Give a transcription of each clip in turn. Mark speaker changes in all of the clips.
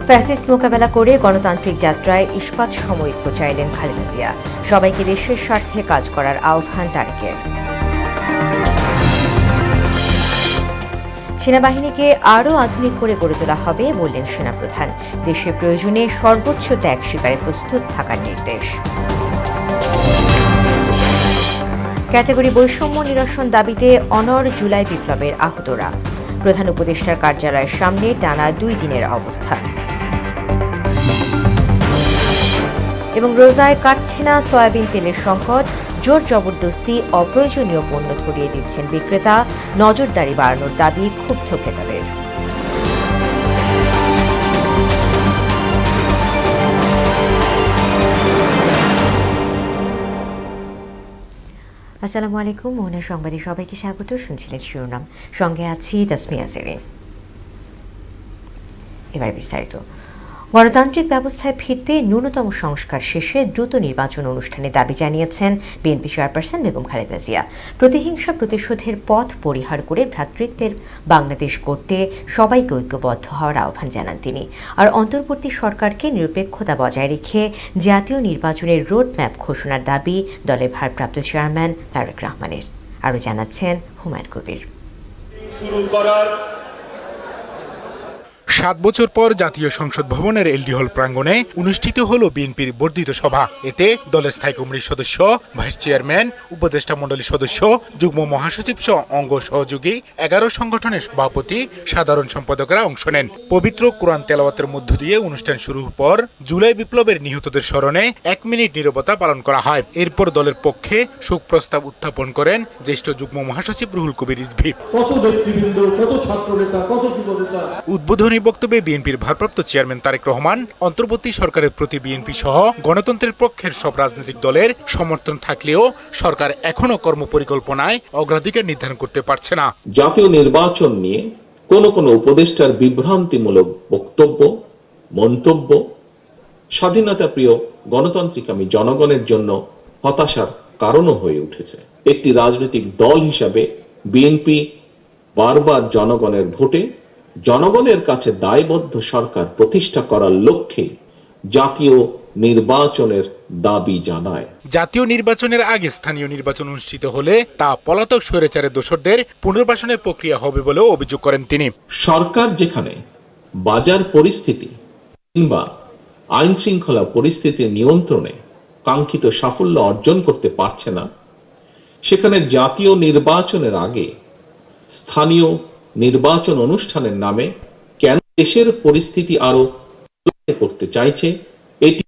Speaker 1: Fascist মোকাবেলা করে গণতান্ত্রিক যাত্রায় ইস্পাত সমৈক্য চাইলেন খালেদা জিয়া। সবাইকে দেশের স্বার্থে কাজ করার আহ্বান তারেকের। সেনাবাহিনীকে আরও আধুনিক করে গড়ে তোলা হবে বললেন সেনাপ্রধান। দেশের প্রয়োজনে সর্বোচ্চ ত্যাগ স্বীকারে প্রস্তুত থাকার নির্দেশ। ক্যাটাগরি বৈষম্য নিরসন দাবিতে অনড় জুলাই বিপ্লবের আহতরা। প্রধান উপদেষ্টার কার্যালয়ের সামনে টানা 2 দিনের অবস্থান। এবং রোজায় কাটছে না সয়াবিন তেলের সংকট, জোর জবরদস্তি অপ্রয়োজনীয় পণ্য ধরিয়ে দিচ্ছেন বিক্রেতা, নজরদারি বাড়ানোর দাবি ক্ষুব্ধ ক্রেতাদের। আসসালামু আলাইকুম, মোহনা সংবাদে সবাইকে স্বাগত। শুনছিলেন শিরোনাম, সঙ্গে আছি তাসমিয়া জেরিন। এবার বিস্তারিত। গণতান্ত্রিক ব্যবস্থায় ফিরতে ন্যূনতম সংস্কার শেষে দ্রুত নির্বাচন অনুষ্ঠানে দাবি জানিয়েছেন বিএনপি চেয়ারপারসন বেগম খালেদা জিয়া। প্রতিহিংসা প্রতিশোধের পথ পরিহার করে ভ্রাতৃত্বের বাংলাদেশ গড়তে সবাইকে ঐক্যবদ্ধ হওয়ার আহ্বান জানান তিনি। আর অন্তর্বর্তী সরকারকে নিরপেক্ষতা বজায় রেখে জাতীয় নির্বাচনের রোডম্যাপ ঘোষণার দাবি দলের ভারপ্রাপ্ত চেয়ারম্যান তারেক রহমানের। আরও জানাচ্ছেন হুমায়ুন কবির।
Speaker 2: 7 বছর পর জাতীয় সংসদ ভবনের এলডি হল প্রাঙ্গণে অনুষ্ঠিত হল বিএনপির বর্ধিত সভা। এতে দলের স্থায়ী কমিটির সদস্য, ভাইস চেয়ারম্যান, উপদেষ্টা মণ্ডলীর সদস্য, যুগ্ম মহাসচিব সহ অঙ্গ সহযোগী 11 সংগঠনের সভাপতি, সাধারণ সম্পাদকরা অংশ নেন। পবিত্র কোরআন তেলাওয়াতের মধ্য দিয়ে অনুষ্ঠান শুরুর পর জুলাই বিপ্লবের নিহতদের স্মরণে 1 মিনিট নীরবতা পালন করা হয়। এরপর দলের পক্ষে শোক প্রস্তাব উত্থাপন করেন জ্যেষ্ঠ যুগ্ম মহাসচিব রুহুল কবির রিজভী।
Speaker 3: কত নেতৃবৃন্দ, কত ছাত্রনেতা, কত যুবনেতা।
Speaker 2: উদ্বোধনী বক্তব্যে বিএনপির ভারপ্রাপ্ত চেয়ারম্যান তারেক রহমান অন্তর্বর্তী সরকারের প্রতি বিএনপি সহ গণতন্ত্রের পক্ষের সব রাজনৈতিক দলের সমর্থন থাকলেও সরকার এখনো কর্মপরিকল্পনায় অগ্রাধিকার নির্ধারণ করতে পারছে না।
Speaker 4: জাতীয় নির্বাচন নিয়ে কোন উপদেষ্টার বিভ্রান্তিমূলক বক্তব্য, মন্তব্য স্বাধীনতা প্রিয় গণতান্ত্রিকামী জনগণের জন্য হতাশার কারণও হয়ে উঠেছে। একটি রাজনৈতিক দল হিসাবে বিএনপি বারবার জনগণের ভোটে জনগণের কাছে দায়বদ্ধ সরকার প্রতিষ্ঠা করার লক্ষ্যে জাতীয় নির্বাচনের দাবি জানায়।
Speaker 2: জাতীয় নির্বাচনের আগে স্থানীয় নির্বাচন অনুষ্ঠিত হলে তা পলাতক স্বৈরাচারের দোসরদের পুনর্বাসনের প্রক্রিয়া হবে বলেও অভিযোগ করেন তিনি।
Speaker 4: সরকার যেখানে বাজার পরিস্থিতি কিংবা আইন শৃঙ্খলা পরিস্থিতির নিয়ন্ত্রণে কাঙ্ক্ষিত সাফল্য অর্জন করতে পারছে না, সেখানে জাতীয় নির্বাচনের আগে স্থানীয় নির্বাচন অনুষ্ঠানের নামে কেন দেশের পরিস্থিতি আরো করতে চাইছে, এটি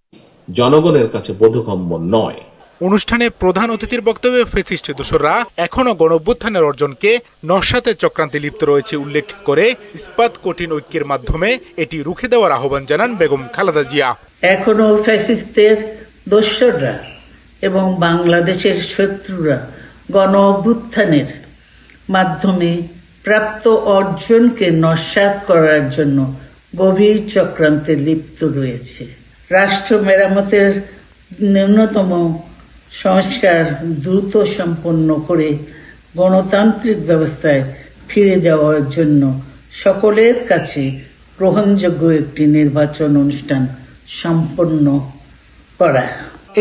Speaker 4: জনগণের কাছে বোধগম্য নয়।
Speaker 2: অনুষ্ঠানে প্রধান অতিথির বক্তব্যে ফ্যাসিস্ট দোসররা এখনো গণঅভ্যুত্থানের অর্জনকে নস্যাতের চক্রান্তে লিপ্ত রয়েছে উল্লেখ করে ইস্পাত কঠিন ঐক্যের মাধ্যমে এটি রুখে দেওয়ার আহ্বান জানান বেগম খালেদা জিয়া।
Speaker 5: এখনো ফ্যাসিস্টদের দোসররা এবং বাংলাদেশের শত্রুরা গণঅভ্যুত্থানের মাধ্যমে প্রাপ্ত অর্জনকে নস্যাৎ করার জন্য গভীর চক্রান্তে লিপ্ত রয়েছে। রাষ্ট্র মেরামতের ন্যূনতম সংস্কার দ্রুত সম্পন্ন করে গণতান্ত্রিক ব্যবস্থায় ফিরে যাওয়ার জন্য সকলের কাছে গ্রহণযোগ্য একটি নির্বাচন অনুষ্ঠান সম্পন্ন করা।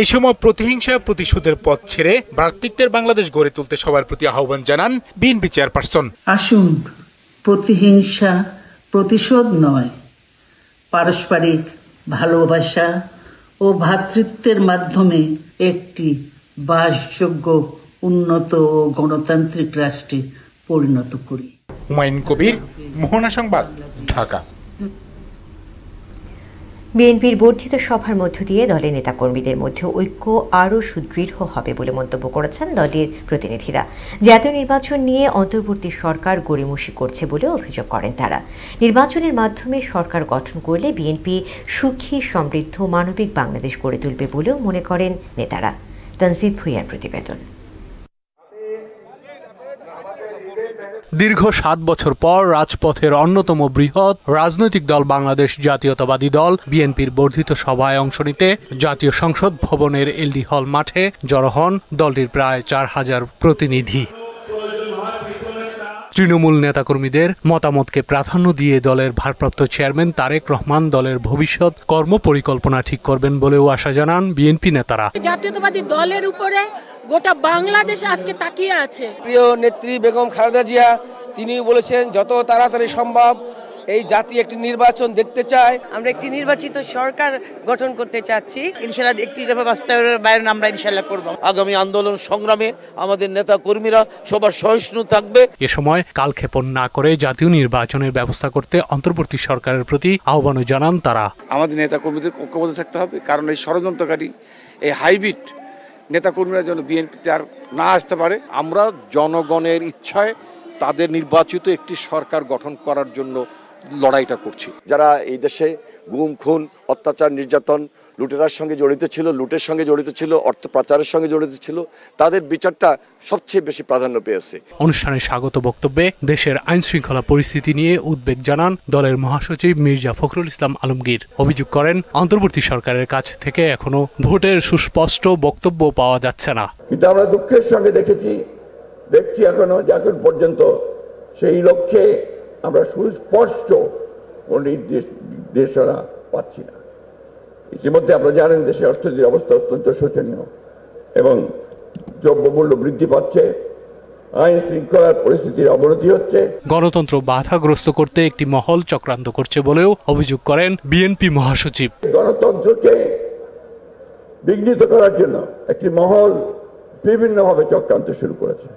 Speaker 2: এই সময় প্রতিহিংসা প্রতিশোধের পথ ছেড়ে ভ্রাতৃত্বের বাংলাদেশ গড়ে তুলতে সবার প্রতি আহ্বান জানান বিএনপি চেয়ারপারসন।
Speaker 5: আসুন প্রতিহিংসা প্রতিশোধ নয়, পারস্পরিক ভালোবাসা ও ভ্রাতৃত্বের মাধ্যমে একটি বাসযোগ্য, উন্নত ও গণতান্ত্রিক রাষ্ট্রে পরিণত করি।
Speaker 2: হুমায়ুন কবির, মোহনা সংবাদ, ঢাকা।
Speaker 1: বিএনপির বর্ধিত সভার মধ্য দিয়ে দলের নেতাকর্মীদের মধ্যে ঐক্য আরও সুদৃঢ় হবে বলে মন্তব্য করেছেন দলের প্রতিনিধিরা। জাতীয় নির্বাচন নিয়ে অন্তর্বর্তী সরকার গড়িমসি করছে বলে অভিযোগ করেন তারা। নির্বাচনের মাধ্যমে সরকার গঠন করলে বিএনপি সুখী, সমৃদ্ধ, মানবিক বাংলাদেশ গড়ে তুলবে বলেও মনে করেন নেতারা। তানজিদ ভুঁইয়ার প্রতিবেদন।
Speaker 6: দীর্ঘ 7 বছর পর রাজপথের অন্যতম বৃহৎ রাজনৈতিক দল বাংলাদেশ জাতীয়তাবাদী দল বিএনপির বর্ধিত সভায় অংশ নিতে জাতীয় সংসদ ভবনের এলডি হল মাঠে জড়ো হন দলটির প্রায় 4000 প্রতিনিধি। তৃণমূল নেতাকর্মীদের মতামতকে প্রাধান্য দিয়ে দলের ভারপ্রাপ্ত চেয়ারম্যান তারেক রহমান দলের ভবিষ্যৎ কর্মপরিকল্পনা ঠিক করবেন বলেও আশা জানান বিএনপি নেতারা।
Speaker 7: জাতীয়তাবাদী দলের উপরে গোটা বাংলাদেশ আজকে তাকিয়ে আছে।
Speaker 8: প্রিয় নেত্রী বেগম খালেদা জিয়া তিনি বলেছেন যত তাড়াতাড়ি সম্ভব এই জাতি একটি নির্বাচন দেখতে চায়।
Speaker 9: আমরা একটি নির্বাচিত সরকার গঠন করতে চাচ্ছি। ইনশাআল্লাহ একটি দফা বাস্তবায়নের বাইরে আমরা ইনশাআল্লাহ করব।
Speaker 8: আগামী আন্দোলন সংগ্রামে আমাদের নেতা কর্মীরা সবার সহিষ্ণু থাকবে।
Speaker 6: এ সময় কালক্ষেপণ না করে জাতীয় নির্বাচনের ব্যবস্থা করতে অন্তর্বর্তী সরকারের প্রতি আহ্বান জানান তারা।
Speaker 10: আমাদের নেতা কর্মীদের ঐক্যবদ্ধ থাকতে হবে, কারণ এই ষড়যন্ত্রকারী এই হাইব্রিড নেতা কর্মীরা যেন বিএনপিতে আর না আসতে পারে।
Speaker 11: আমরা জনগণের ইচ্ছায় তাদের নির্বাচিত একটি সরকার গঠন করার জন্য লড়াইটা করছি।
Speaker 12: যারা এই দেশে গুম খুন অত্যাচার নির্যাতন লুটেরার সঙ্গে জড়িত ছিল, লুটের সঙ্গে জড়িত ছিল, অর্থ পাচারের সঙ্গে জড়িত ছিল, তাদের বিচারটা সবচেয়ে বেশি প্রাধান্য পেয়েছে।
Speaker 6: অনুষ্ঠানে স্বাগত বক্তব্যে দেশের আইন শৃঙ্খলা পরিস্থিতি নিয়ে উদ্বেগ জানান দলের মহাসচিব মির্জা ফখরুল ইসলাম আলমগীর। অভিযোগ করেন অন্তর্বর্তী সরকারের কাছ থেকে এখনো ভোটের সুস্পষ্ট বক্তব্য পাওয়া যাচ্ছে না।
Speaker 3: কিন্তু আমরা দুঃখের সঙ্গে দেখছি এখনো এখন পর্যন্ত সেই লক্ষ্যে আমরা সুস্পষ্ট কোন নির্দেশনা পাচ্ছি না। ইতিমধ্যে আপনারা জানেন দেশের অর্থনৈতিক অবস্থা অত্যন্ত শোচনীয় এবং দ্রব্যমূল্য বৃদ্ধি পাচ্ছে, আইন শৃঙ্খলার পরিস্থিতির অবনতি হচ্ছে।
Speaker 6: গণতন্ত্র বাধাগ্রস্ত করতে একটি মহল চক্রান্ত করছে বলেও অভিযোগ করেন বিএনপি মহাসচিব।
Speaker 3: গণতন্ত্রকে বিঘ্নিত করার জন্য একটি মহল বিভিন্নভাবে চক্রান্ত শুরু করেছে।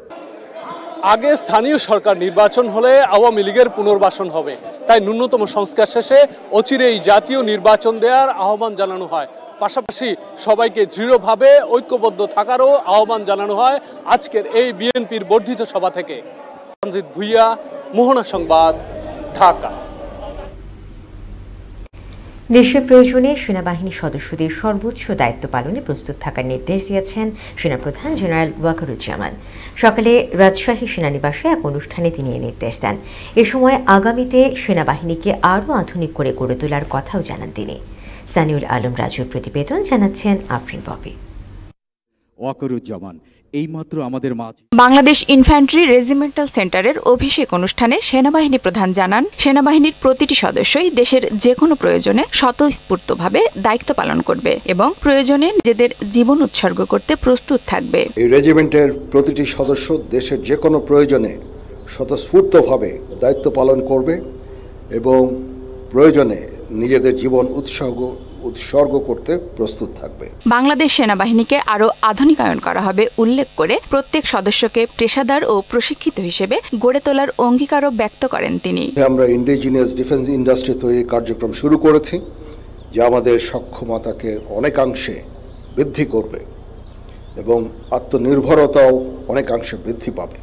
Speaker 6: আগে স্থানীয় সরকার নির্বাচন হলে আওয়ামী লীগের পুনর্বাসন হবে, তাই ন্যূনতম সংস্কার শেষে অচিরেই জাতীয় নির্বাচন দেওয়ার আহ্বান জানানো হয়। পাশাপাশি সবাইকে দৃঢ়ভাবে ঐক্যবদ্ধ থাকারও আহ্বান জানানো হয় আজকের এই বিএনপির বর্ধিত সভা থেকে। রঞ্জিত ভুইয়া, মোহনা সংবাদ, ঢাকা।
Speaker 1: দেশের প্রয়োজনে সেনাবাহিনী সদস্যদের সর্বোচ্চ দায়িত্ব পালনে প্রস্তুত থাকার নির্দেশ দিয়েছেন সেনাপ্রধান জেনারেল ওয়াকারুজ্জামান। সকালে রাজশাহী সেনানিবাসে এক অনুষ্ঠানে তিনি এই নির্দেশ দেন। এ সময় আগামীতে সেনাবাহিনীকে আরও আধুনিক করে গড়ে তোলার কথাও জানান তিনি। সানিউল আলম রাজুর প্রতিবেদন, জানাচ্ছেন আফরিন পপি।
Speaker 13: ওয়াকারুজ্জামান এইমাত্র আমাদের মাঝে।
Speaker 14: বাংলাদেশ ইনফ্যান্ট্রি রেজিমেন্টাল সেন্টারের অভিষেক অনুষ্ঠানে সেনাবাহিনী প্রধান জানান, সেনাবাহিনীর প্রতিটি সদস্যই দেশের যে কোনো প্রয়োজনে স্বতঃস্ফূর্তভাবে দায়িত্ব পালন করবে এবং প্রয়োজনে নিজেদের জীবন উৎসর্গ করতে প্রস্তুত থাকবে।
Speaker 15: এই রেজিমেন্টের প্রতিটি সদস্য দেশের যে কোনো প্রয়োজনে স্বতঃস্ফূর্তভাবে দায়িত্ব পালন করবে এবং প্রয়োজনে নিজেদের জীবন উৎসর্গ করতে প্রস্তুত থাকবে।
Speaker 14: বাংলাদেশ সেনাবাহিনীকে আরও আধুনিকায়ন করা হবে উল্লেখ করে প্রত্যেক সদস্যকে পেশাদার ও প্রশিক্ষিত হিসেবে গড়ে তোলার অঙ্গীকারও ব্যক্ত করেন তিনি।
Speaker 15: আমরা ইন্ডিজিনিয়াস ডিফেন্স ইন্ডাস্ট্রি তৈরির কার্যক্রম শুরু করেছি, যা আমাদের সক্ষমতাকে অনেকাংশে বৃদ্ধি করবে এবং আত্মনির্ভরতাও অনেকাংশে বৃদ্ধি পাবে।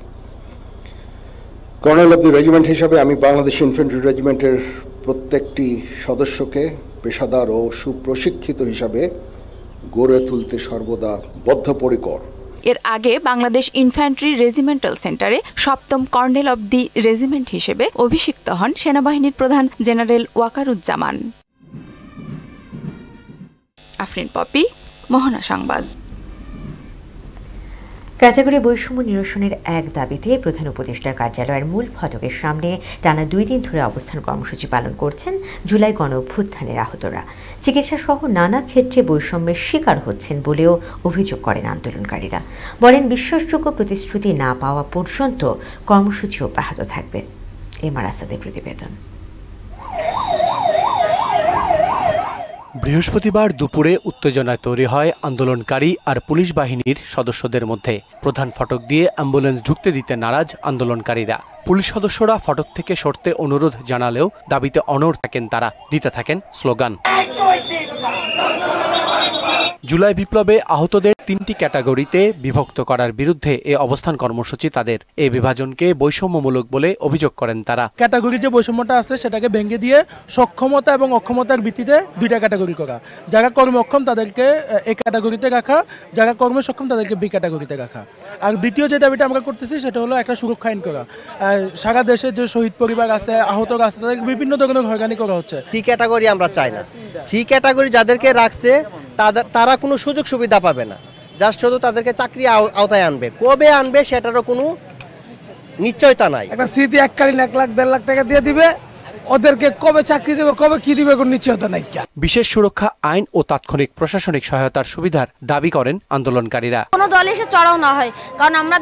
Speaker 15: কর্নেল অব দি রেজিমেন্ট হিসাবে আমি বাংলাদেশ ইনফ্যান্ট্রি রেজিমেন্টের প্রত্যেকটি সদস্যকে পেশাদার ও সুপ্রশিক্ষিত হিসাবে গড়ে তুলতে সর্বদা বদ্ধপরিকর।
Speaker 14: এর আগে বাংলাদেশ ইনফ্যান্ট্রি রেজিমেন্টাল সেন্টারে ৭ম কর্নেল অব দি রেজিমেন্ট হিসেবে অভিষিক্ত হন সেনাবাহিনীর প্রধান জেনারেল ওয়াকারুজ্জামান। আফরিন পপি, মোহনা সংবাদ।
Speaker 1: ক্যাটাগরি বৈষম্য নিরসনের এক দাবিতে প্রধান উপদেষ্টার কার্যালয়ের মূল ফটকের সামনে টানা 2 দিন ধরে অবস্থান কর্মসূচি পালন করছেন জুলাই গণঅভ্যুত্থানের আহতরা। চিকিৎসা সহ নানা ক্ষেত্রে বৈষম্যের শিকার হচ্ছেন বলেও অভিযোগ করেন আন্দোলনকারীরা। বলেন বিশ্বাসযোগ্য প্রতিশ্রুতি না পাওয়া পর্যন্ত কর্মসূচি অব্যাহত থাকবে। এমআর আসাদের প্রতিবেদন।
Speaker 16: বৃহস্পতিবার দুপুরে উত্তেজনায় তৈরি হয় আন্দোলনকারী আর পুলিশ বাহিনীর সদস্যদের মধ্যে। প্রধান ফটক দিয়ে অ্যাম্বুলেন্স ঢুকতে দিতে নারাজ আন্দোলনকারীরা। পুলিশ সদস্যরা ফটক থেকে সরতে অনুরোধ জানালেও দাবিতে অনড় থাকেন তারা, দিতে থাকেন স্লোগান। জুলাই বিপ্লবে আহতদের 3টি ক্যাটাগরিতে বিভক্ত করার বিরুদ্ধে এ অবস্থান কর্মসূচি তাদের। এই বিভাজনকে বৈষম্যমূলক বলে অভিযোগ করেন তারা।
Speaker 17: ক্যাটাগরি যে বৈষম্যটা আছে সেটাকে ভেঙে দিয়ে সক্ষমতা এবং অক্ষমতার ভিত্তিতে 2টা ক্যাটাগরি করা। যারা কর্মক্ষম তাদেরকে এ ক্যাটাগরিতে রাখা, যারা কর্মসক্ষম তাদেরকে বি ক্যাটাগরিতে রাখা। আর দ্বিতীয় যে দাবিটা আমরা করতেছি সেটা হলো একটা সুরক্ষা আইন করা। সারা দেশে যে শহীদ পরিবার আছে, আহতরা আছে, তাদেরকে বিভিন্ন ধরনের হয়রানি করা হচ্ছে।
Speaker 18: সি ক্যাটাগরি আমরা চাই না। সি ক্যাটাগরি যাদেরকে রাখছে তারা কোনো সুযোগ সুবিধা পাবে না, যার শুধু তাদেরকে চাকরি আওতায় আনবে। কবে আনবে সেটারও কোনো নিশ্চয়তা নাই।
Speaker 17: একটা স্মৃতি এককালীন 1 লাখ 1.5 লাখ টাকা দিয়ে দিবে, ওদেরকে কবে চাকরি দেবে কবে কি দিবে কোনো নিশ্চয়তা নাই।
Speaker 16: বিশেষ সুরক্ষা আইন ও তাৎক্ষণিক প্রশাসনিক সহায়তার সুবিধার দাবি করেন আন্দোলনকারীরা।
Speaker 19: কোনো দল এসে চড়াও না হয়, কারণ আমরা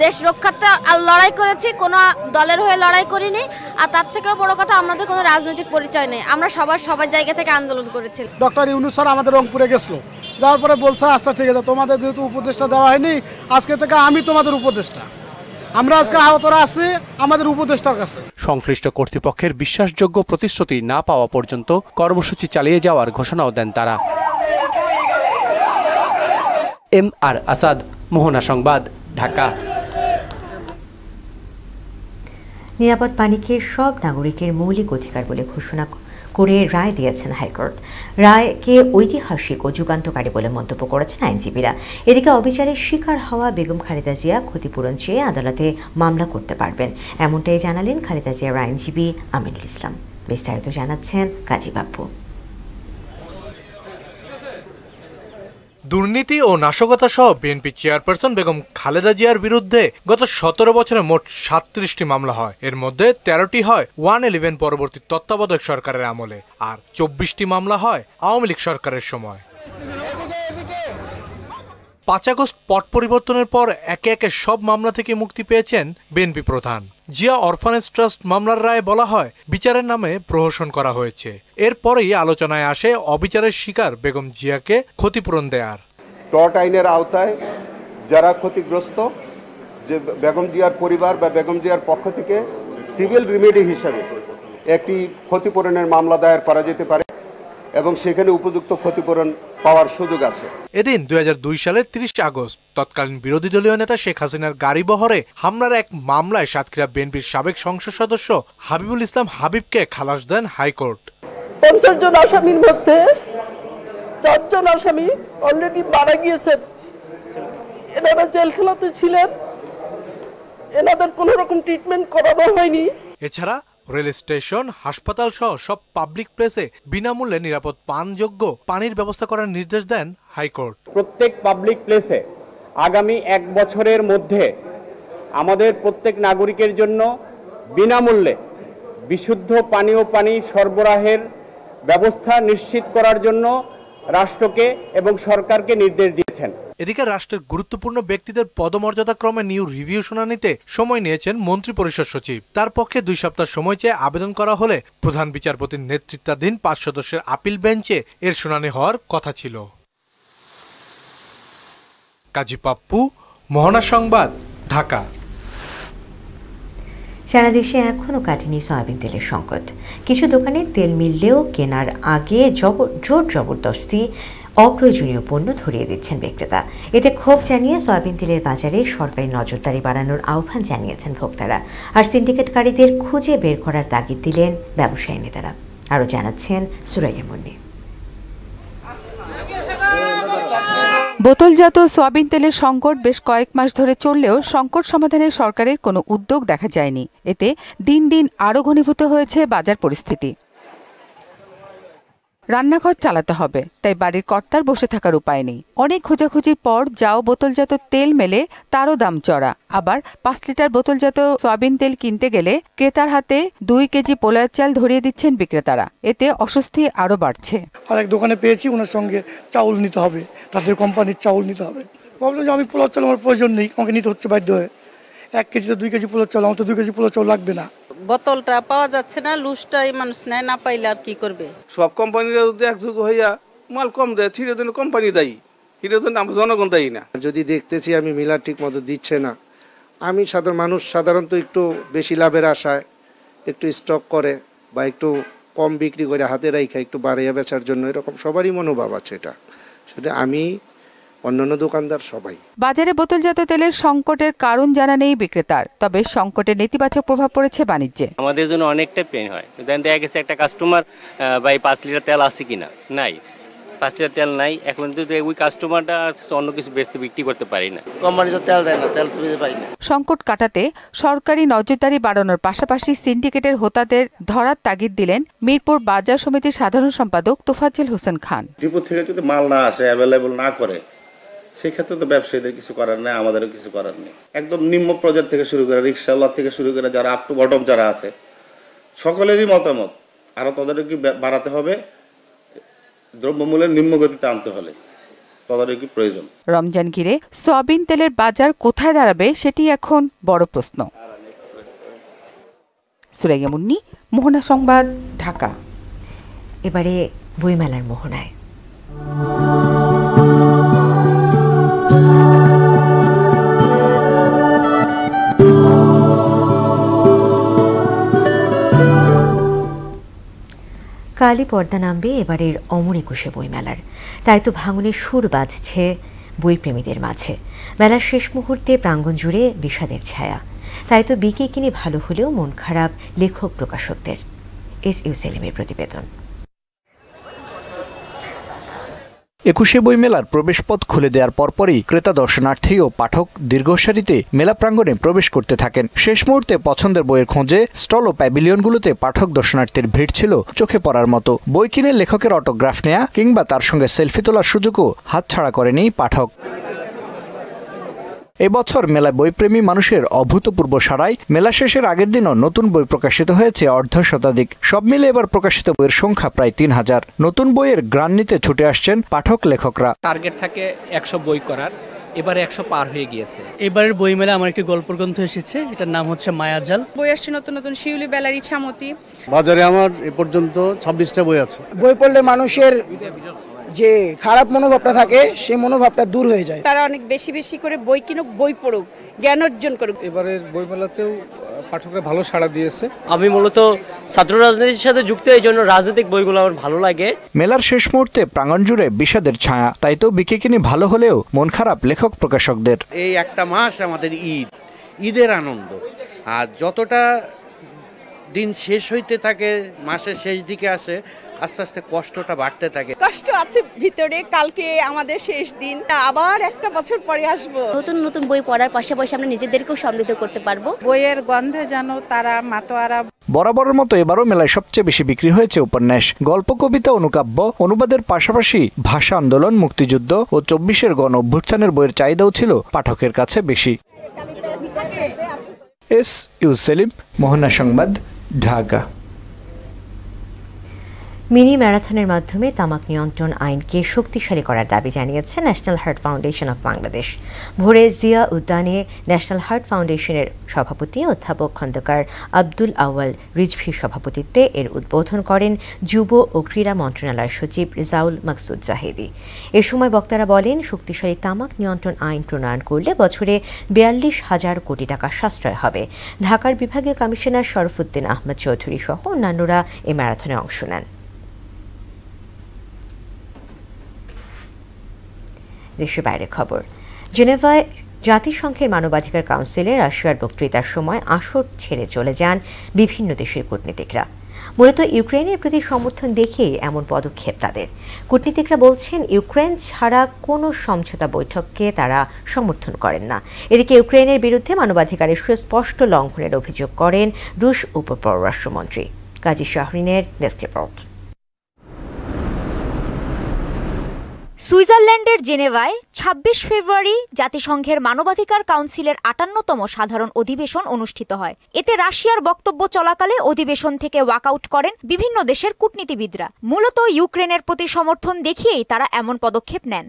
Speaker 19: দেশ রক্ষার্থে লড়াই করেছি, কোনো দলের হয়ে লড়াই করিনি। আর তার থেকেও বড় কথা, আমাদের কোনো রাজনৈতিক পরিচয় নেই, আমরা সবার জায়গা থেকে আন্দোলন করেছি।
Speaker 17: ডক্টর ইউনূস স্যার আমাদের রংপুরে গেছিল, যাওয়ার পরে বলছে আচ্ছা ঠিক আছে, তোমাদের যেহেতু উপদেষ্টা দেওয়া হয়নি, আজকে থেকে আমি তোমাদের উপদেষ্টা। আমরা আজকে আহতরা আছি আমাদের উপদেষ্টার কাছে।
Speaker 16: সংশ্লিষ্ট কর্তৃপক্ষের বিশ্বাসযোগ্য প্রতিশ্রুতি না পাওয়া পর্যন্ত কর্মসূচি চালিয়ে যাওয়ার ঘোষণাও দেন তারা। MR আসাদ, মোহনা সংবাদ, ঢাকা।
Speaker 1: নিরাপদ পানিকে সব নাগরিকের মৌলিক অধিকার বলে ঘোষণা করে রায় দিয়েছেন হাইকোর্ট। রায়কে ঐতিহাসিক ও যুগান্তকারী বলে মন্তব্য করেছেন আইনজীবীরা। এদিকে অবিচারের শিকার হওয়া বেগম খালেদা জিয়া ক্ষতিপূরণ চেয়ে আদালতে মামলা করতে পারবেন, এমনটাই জানালেন খালেদা জিয়ার আইনজীবী আমিনুল ইসলাম। বিস্তারিত জানাচ্ছেন কাজী বাপ্পু।
Speaker 20: দুর্নীতি ও নাশকতা সহ বিএনপি চেয়ারপারসন বেগম খালেদা জিয়ার বিরুদ্ধে গত 17 বছরে মোট 37টি মামলা হয়। এর মধ্যে 13টি হয় 111 পরবর্তী তত্ত্বাবধায়ক সরকারের আমলে, আর 24টি মামলা হয় আওয়ামী লীগ সরকারের সময়। 5 আগস্ট পট পরিবর্তনের পর একে একে সব মামলা থেকে মুক্তি পেয়েছেন বিএনপি প্রধান। জিয়া অরফানেজ ট্রাস্ট মামলার রায়ে বলা হয় বিচারের নামে প্রহসন করা হয়েছে। এরপরেই আলোচনায় আসে অবিচারের শিকার বেগম জিয়াকে ক্ষতিপূরণ দেয়ার।
Speaker 21: টর্ট আইনের আওতায় যারা ক্ষতিগ্রস্ত, যে বেগম জিয়ার পরিবার বা বেগম জিয়ার পক্ষ থেকে সিভিল রিমেডি হিসাবে একটি ক্ষতিপূরণের মামলা দায়ের করা যেতে পারে এবং সেখানে উপযুক্ত ক্ষতিপূরণ পাওয়ার সুযোগ আছে।
Speaker 20: এদিন 2002 সালের 30 আগস্ট তৎকালীন বিরোধী দলীয় নেতা শেখ হাসিনার গাড়ি বহরে হামলার এক মামলায় সাতক্ষীরা বিএনপির সাবেক সংসদ সদস্য হাবিবুল ইসলাম হাবিবকে খালাস দেন হাইকোর্ট।
Speaker 22: 50 জন আসামির মধ্যে 4 জন আসামি অলরেডি মারা গিয়েছেন। এনারা জেলখানাতে ছিলেন, এনাদের কোনো রকম ট্রিটমেন্ট করানো হয়নি।
Speaker 20: এছাড়া রেল স্টেশন, হাসপাতাল সহ সব পাবলিক প্লেসে বিনামূল্যে নিরাপদ পানযোগ্য পানির ব্যবস্থা করার নির্দেশ দেন হাইকোর্ট।
Speaker 23: প্রত্যেক পাবলিক প্লেসে আগামী 1 বছরের মধ্যে আমাদের প্রত্যেক নাগরিকের জন্য বিনামূল্যে বিশুদ্ধ পানীয় পানি সরবরাহের ব্যবস্থা নিশ্চিত করার জন্য রাষ্ট্রকে এবং সরকারকে নির্দেশ দিয়েছেন।
Speaker 20: এদিকে রাষ্ট্রের গুরুত্বপূর্ণ ব্যক্তিদের পদমর্যাদা ক্রমে নিউ রিভিউ শুনানিতে সময় নিয়েছেন মন্ত্রী পরিষদ সচিব। তার পক্ষে 2 সপ্তাহ সময় চেয়ে আবেদন করা হলে প্রধান বিচারপতির নেতৃত্বাধীন 5 সদস্যের আপিল বেঞ্চে এর শুনানি হওয়ার কথা ছিল। কাজী পাপ্পু, মোহনা সংবাদ, ঢাকা।
Speaker 1: সারা দেশে এখনও কাটেনি সয়াবিন তেলের সংকট। কিছু দোকানে তেল মিললেও কেনার আগে জোর জবরদস্তি অপ্রয়োজনীয় পণ্য ধরিয়ে দিচ্ছেন বিক্রেতা। এতে ক্ষোভ জানিয়ে সয়াবিন তেলের বাজারে সরকারি নজরদারি বাড়ানোর আহ্বান জানিয়েছেন ভোক্তারা। আর সিন্ডিকেটকারীদের খুঁজে বের করার তাগিদ দিলেন ব্যবসায়ী নেতারা। আরও জানাচ্ছেন সুরাইয়া মুন্নি।
Speaker 24: বোতলজাত সয়াবিন তেলের সংকট বেশ কয়েক মাস ধরে চললেও সংকট সমাধানে সরকারের কোনো উদ্যোগ দেখা যায়নি। এতে দিন দিন আরও ঘনীভূত হয়েছে বাজার পরিস্থিতি। রান্নাঘর চালাতে হবে, তাই বাড়ির কর্তার বসে থাকার উপায় নেই। অনেক খোঁজাখুঁজির পর যাও বোতলজাত তেল মেলে, তারও দাম চড়া। আবার 5 লিটার বোতলজাত সয়াবিন তেল কিনতে গেলে ক্রেতার হাতে 2 কেজি পোলার চাল ধরিয়ে দিচ্ছেন বিক্রেতারা। এতে অস্বস্তি আরও বাড়ছে।
Speaker 25: আরেক দোকানে পেয়েছি, ওনার সঙ্গে চাউল নিতে হবে, তাদের কোম্পানির চাউল নিতে হবে। প্রবলেম যে আমি পোলার চাল আমার প্রয়োজন নেই, আমাকে নিতে হচ্ছে বাধ্য হয়ে। 1 কেজিতে 2 কেজি পোলার চাল, আমার তো 2 কেজি পোলার চাল লাগবে না।
Speaker 26: বোতলটা পাওয়া যাচ্ছে না, লুজটাই মানুষ নেয়, না পাইলে আর কি করবে।
Speaker 10: সব কোম্পানিরা যদি একযোগ হইয়া মাল কম দেয়, সেটার জন্য কোম্পানি দায়ী, সেটার জন্য আমরা জনগণ দায়ী না।
Speaker 27: যদি দেখতেছি আমি মিলার ঠিক মতো দিচ্ছে না, আমি সাধারণত একটু বেশি লাভের আশায় একটু স্টক করে বা একটু কম বিক্রি করে হাতে রাখা একটু বাড়িয়ে বেচার জন্য, এরকম সবারই মনোভাব আছে। সেটা আমি, অন্যান্য দোকানদার, সবাই।
Speaker 24: বাজারে বোতলজাত তেলের সংকটের কারণ জানা নেই বিক্রেতার, তবে সংকটের নেতিবাচক প্রভাব পড়েছে বাণিজ্যে।
Speaker 28: আমাদের জন্য অনেকটা পেন হয়। দেখা গেছে একটা কাস্টমার ভাই 5 লিটার তেল আছে কিনা, নাই, 5 লিটার তেল নাই। এখন যদি ওই কাস্টমারটা অন্য কিছু বেচতে বিক্রি করতে পারি না,
Speaker 27: কোম্পানি তো তেল দেয় না, তেল তো পাই না।
Speaker 24: সংকট কাটাতে সরকারি নজরদারি বাড়ানোর পাশাপাশি সিন্ডিকেটের হোতাদের ধরার তাগিদ দিলেন মিরপুর বাজার সমিতির সাধারণ সম্পাদক তোফাজ্জল হোসেন খান।
Speaker 29: ডিপো থেকে যদি মাল না আসে, অ্যাভেলেবল না করে,
Speaker 2: সেক্ষেত্রে তো ব্যবসায়ীদের কিছু করার নেই, আমাদেরও কিছু করার নেই। একদম নিম্ন পর্যায় থেকে শুরু করে রিক্সাওয়ালা থেকে শুরু করে যারা আপ টু বটম যারা আছে সকলেরই মতামত আরো তদারকি বাড়াতে হবে, দ্রব্যমূল্যের নিম্নগতিতে আনতে হলে তদারকি প্রয়োজন।
Speaker 24: রমজান ঘিরে সয়াবিন তেলের বাজার কোথায় দাঁড়াবে সেটি এখন বড় প্রশ্ন। সুরাইয়া মুন্নি, মোহনা সংবাদ, ঢাকা।
Speaker 1: এবারে বইমেলার মোহনায়। কালই পর্দা নামবে এবারের অমর একুশে বইমেলার, তাই তো ভাঙনের সুর বাজছে বইপ্রেমীদের মাঝে। মেলার শেষ মুহূর্তে প্রাঙ্গণ জুড়ে বিষাদের ছায়া, তাই তো বিকে কিনে ভালো হলেও মন খারাপ লেখক প্রকাশকদের। এস.ইউ. সেলিমের প্রতিবেদন।
Speaker 4: একুশে বইমেলার প্রবেশপথ খুলে দেওয়ার পরপরই ক্রেতা দর্শনার্থী ও পাঠক দীর্ঘ সারিতে মেলা প্রাঙ্গণে প্রবেশ করতে থাকেন। শেষ মুহূর্তে পছন্দের বইয়ের খোঁজে স্টল ও প্যাভিলিয়নগুলোতে পাঠক দর্শনার্থীর ভিড় ছিল চোখে পড়ার মতো। বই কিনে লেখকের অটোগ্রাফ নেয়া কিংবা তার সঙ্গে সেলফি তোলার সুযোগও হাতছাড়া করেনি পাঠক। এবছর মেলায় বইপ্রেমী মানুষের অভূতপূর্ব সাড়ায় মেলা শেষের আগের দিনও নতুন বই প্রকাশিত হয়েছে 1/2 সব মিলে এবার প্রকাশিত বইয়ের সংখ্যা প্রায় 3000। নতুন বইয়ের গ্রান নিতে ছুটে আসছেন পাঠক লেখকরা।
Speaker 5: টার্গেট থাকে 100 বই করার, এবারে 100 পার হয়ে গিয়েছে।
Speaker 7: এবারের বইমেলা আমার একটি গল্পগ্রন্থ এসেছে, এটার নাম হচ্ছে মায়াজাল।
Speaker 8: বই আসছে নতুন নতুন, শিউলি, বেলার, ইছামতি।
Speaker 9: বাজারে আমার এ পর্যন্ত 26টা বই আছে।
Speaker 11: বই পড়লে মানুষের যে খারাপ মনোভাবটা থাকে সেই মনোভাবটা দূর হয়ে যায়।
Speaker 8: তারা অনেক বেশি বেশি করে বই কিনুক, বই পড়ুক, জ্ঞান অর্জন করুক।
Speaker 7: এবারের বইমেলাতেও পাঠকরা ভালো সাড়া দিয়েছে।
Speaker 12: আমি মূলত ছাত্র রাজনীতির সাথে যুক্ত, এই জন্য রাজনৈতিক বইগুলো আমার ভালো লাগে।
Speaker 4: মেলার শেষ মুহূর্তে প্রাঙ্গণ জুড়ে বিষাদের ছায়া, তাই তো বিকে কিনে ভালো হলেও মন খারাপ লেখক প্রকাশকদের।
Speaker 29: এই একটা মাস আমাদের ঈদের আনন্দ, আর যতটা দিন শেষ হইতে থাকে, মাসের শেষ দিকে আসে, আস্তে আস্তে কষ্টটা বাড়তে থাকে।
Speaker 8: কষ্ট আছে ভিতরে, কালকে আমাদের শেষ দিন, আবার একটা বছর পরে আসবো।
Speaker 19: নতুন নতুন বই পড়ার পাশাপাশি আমরা নিজেদেরকেও সমৃদ্ধ করতে পারবো।
Speaker 8: বইয়ের গন্ধে যেন তারা মাতোয়ারা।
Speaker 4: বরাবরের মতো এবারও মেলায় সবচেয়ে বেশি বিক্রি হয়েছে উপন্যাস, গল্প, কবিতা, অনুকাব্য, অনুবাদের পাশাপাশি ভাষা আন্দোলন, মুক্তিযুদ্ধ ও 24-এর গণ অভ্যুত্থানের বইয়ের চাহিদাও ছিল পাঠকের কাছে বেশি। এস.ইউ. সেলিম, মোহনা সংবাদ, ঢাকা।
Speaker 1: মিনি ম্যারাথনের মাধ্যমে তামাক নিয়ন্ত্রণ আইনকে শক্তিশালী করার দাবি জানিয়েছে national heart foundation of Bangladesh. ভোরে জিয়া উদ্যানে ন্যাশনাল হার্ট ফাউন্ডেশনের সভাপতি অধ্যাপক খন্দকার আব্দুল আউয়াল রিজভির সভাপতিত্বে এর উদ্বোধন করেন যুব ও ক্রীড়া মন্ত্রণালয়ের সচিব রিজাউল মাকসুদ জাহেদি। এ সময় বক্তারা বলেন, শক্তিশালী তামাক নিয়ন্ত্রণ আইন প্রণয়ন করলে বছরে 42,000 কোটি টাকা সাশ্রয় হবে। ঢাকার বিভাগীয় কমিশনার শরফুদ্দিন আহমেদ চৌধুরী সহ অন্যান্যরা এই ম্যারাথনে অংশ নেন। দেশের বাইরে খবর। জেনেভায় জাতিসংঘের মানবাধিকার কাউন্সিলে রাশিয়ার বক্তৃতার সময় আসর ছেড়ে চলে যান বিভিন্ন দেশের কূটনীতিকরা। মূলত ইউক্রেনের প্রতি সমর্থন দেখিয়ে এমন পদক্ষেপ তাদের। কূটনীতিকরা বলছেন, ইউক্রেন ছাড়া কোনো সমঝোতা বৈঠককে তারা সমর্থন করেন না। এদিকে ইউক্রেনের বিরুদ্ধে মানবাধিকারের সুস্পষ্ট লঙ্ঘনের অভিযোগ করেন রুশ উপপররাষ্ট্রমন্ত্রী। কাজী শাহরিনের ডেস্ক রিপোর্ট।
Speaker 30: সুইজারল্যান্ডের জেনেভায় ২৬ ফেব্রুয়ারি জাতিসংঘের মানবাধিকার কাউন্সিলের ৫৮তম সাধারণ অধিবেশন অনুষ্ঠিত হয়। এতে রাশিয়ার বক্তব্য চলাকালে অধিবেশন থেকে ওয়াকআউট করেন বিভিন্ন দেশের কূটনীতিবিদরা। মূলত ইউক্রেনের প্রতি সমর্থন দেখিয়েই তারা এমন পদক্ষেপ নেন।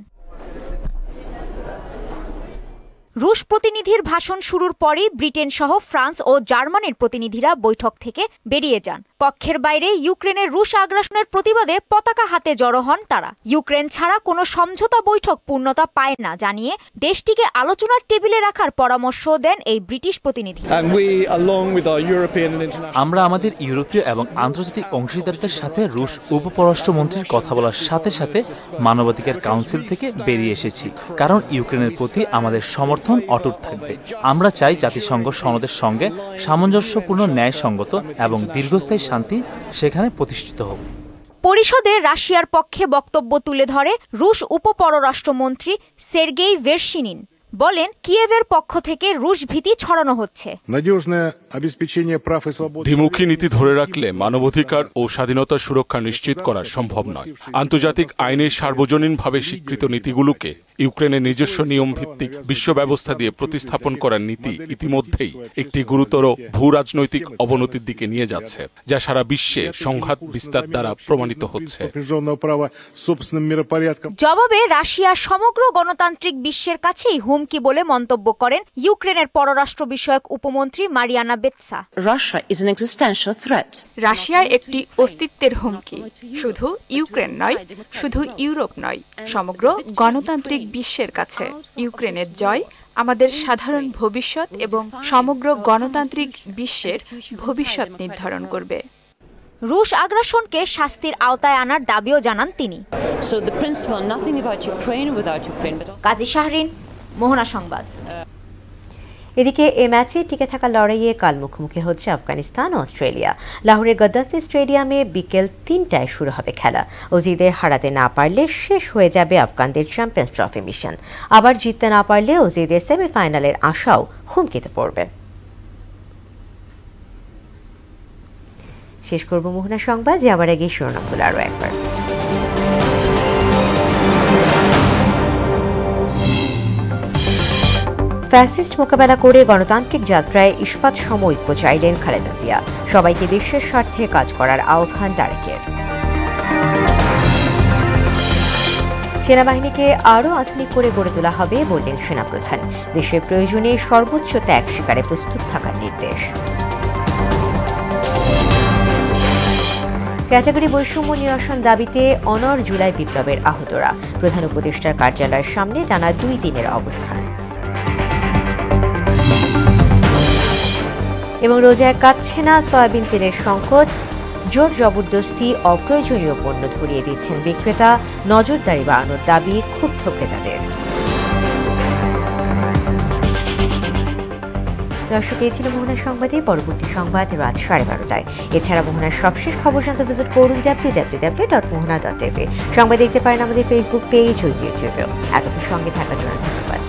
Speaker 30: রুশ প্রতিনিধির ভাষণ শুরুর পরই ব্রিটেন সহ ফ্রান্স ও জার্মানির প্রতিনিধিরা বৈঠক থেকে বেরিয়ে যান। কক্ষের বাইরে ইউক্রেনের রুশ আগ্রাসনের প্রতিবাদে পতাকা হাতে জড়ো হন তারা। ইউক্রেন ছাড়া কোনো সমঝোতা বৈঠক পূর্ণতা পায় না জানিয়ে দেশটিকে আলোচনার টেবিলে রাখার পরামর্শ দেন এই ব্রিটিশ প্রতিনিধি।
Speaker 31: আমরা আমাদের ইউরোপীয় এবং আন্তর্জাতিক অংশীদারদের সাথে রুশ উপপররাষ্ট্রমন্ত্রীর কথা বলার সাথে সাথে মানবাধিকার কাউন্সিল থেকে বেরিয়ে এসেছি, কারণ ইউক্রেনের প্রতি আমাদের সমর্থন অটুট থাকবে। আমরা চাই জাতিসংঘ সনদের সঙ্গে সামঞ্জস্যপূর্ণ, ন্যায়সঙ্গত এবং দীর্ঘস্থায়ী শান্তি সেখানে প্রতিষ্ঠিত হোক।
Speaker 30: পরিষদে রাশিয়ার পক্ষে বক্তব্য তুলে ধরে রুশ উপপররাষ্ট্রমন্ত্রী সের্গেই ভেরশিনিন। বলেন, কিয়েভের পক্ষ থেকে রুশ ভীতি ছড়ানো হচ্ছে।
Speaker 32: দ্বিমুখী নীতি ধরে রাখলে মানবাধিকার ও স্বাধীনতার সুরক্ষা নিশ্চিত করা সম্ভব নয়। আন্তর্জাতিক আইনের সার্বজনীনভাবে স্বীকৃত নীতিগুলোকে ইউক্রেনের নিজস্ব নিয়ম ভিত্তিক বিশ্ব ব্যবস্থা দিয়ে প্রতিস্থাপন করার নীতি ইতিমধ্যেই একটি গুরুতর ভূ রাজনৈতিক অবনতির দিকে নিয়ে যাচ্ছে, যা সারা বিশ্বে সংঘাত বিস্তার দ্বারা প্রমাণিত হচ্ছে।
Speaker 30: জবাবে রাশিয়া সমগ্র গণতান্ত্রিক বিশ্বের কাছেই হুমকি বলে মন্তব্য করেন ইউক্রেনের পররাষ্ট্র বিষয়ক উপমন্ত্রী মারিয়ানা বেৎসা।
Speaker 24: রাশিয়া একটি অস্তিত্বের হুমকি, শুধু ইউক্রেন নয়, শুধু ইউরোপ নয়, সমগ্র গণতান্ত্রিক বিশ্বের কাছে। ইউক্রেনের জয় আমাদের সাধারণ ভবিষ্যৎ এবং সমগ্র গণতান্ত্রিক বিশ্বের ভবিষ্যৎ নির্ধারণ করবে।
Speaker 30: রুশ আগ্রাসনকে শাস্তির আওতায় আনার দাবিও জানান তিনি। কাজী শাহরিন, মোহনা সংবাদ।
Speaker 1: এদিকে এ ম্যাচে টিকে থাকা লড়াইয়ে কাল মুখোমুখি হচ্ছে আফগানিস্তান ও অস্ট্রেলিয়া। লাহোরের গদ্দাফি স্টেডিয়ামে বিকেল ৩টায় শুরু হবে খেলা। অজিদের হারাতে না পারলে শেষ হয়ে যাবে আফগানদের চ্যাম্পিয়ন্স ট্রফি মিশন। আবার জিততে না পারলে অজিদের সেমিফাইনালের আশাও হুমকিতে পড়বে। শেষ করব মোহনা সংবাদ, যাবার আগে শিরোনামগুলো আরও একবার। ফ্যাসিস্ট মোকাবেলা করে গণতান্ত্রিক যাত্রায় ইস্পাত সম ঐক্য চাইলেন খালেদা জিয়া। সবাইকে দেশের স্বার্থে কাজ করার আহ্বান তারেকের। সেনাবাহিনীকে আরও আধুনিক করে গড়ে তোলা হবে বললেন সেনাপ্রধান। দেশের প্রয়োজনে সর্বোচ্চ ত্যাগ স্বীকারে প্রস্তুত থাকার নির্দেশ। ক্যাটাগরি বৈষম্য নিরসন দাবিতে অনড় জুলাই বিপ্লবের আহতরা। প্রধান উপদেষ্টার কার্যালয়ের সামনে টানা 2 দিনের অবস্থান। এবং রোজায় কাটছে না সয়াবিন তেলের সংকট। জোর জবরদস্তি অপ্রয়োজনীয় পণ্য ধরিয়ে দিচ্ছেন বিক্রেতা। নজরদারি বাড়ানোর দাবি ক্ষুব্ধ ক্রেতাদের। দর্শক, এই ছিল মোহনা সংবাদে। পরবর্তী সংবাদ রাত 12:30টায়। এছাড়া মোহনার সবশেষ খবর জানতে ভিজিট করুন www.mohana.tv। সংবাদ দেখতে পারেন আমাদের ফেসবুক পেজ ও ইউটিউবেও। এতক্ষণ সঙ্গে থাকার জন্য ধন্যবাদ।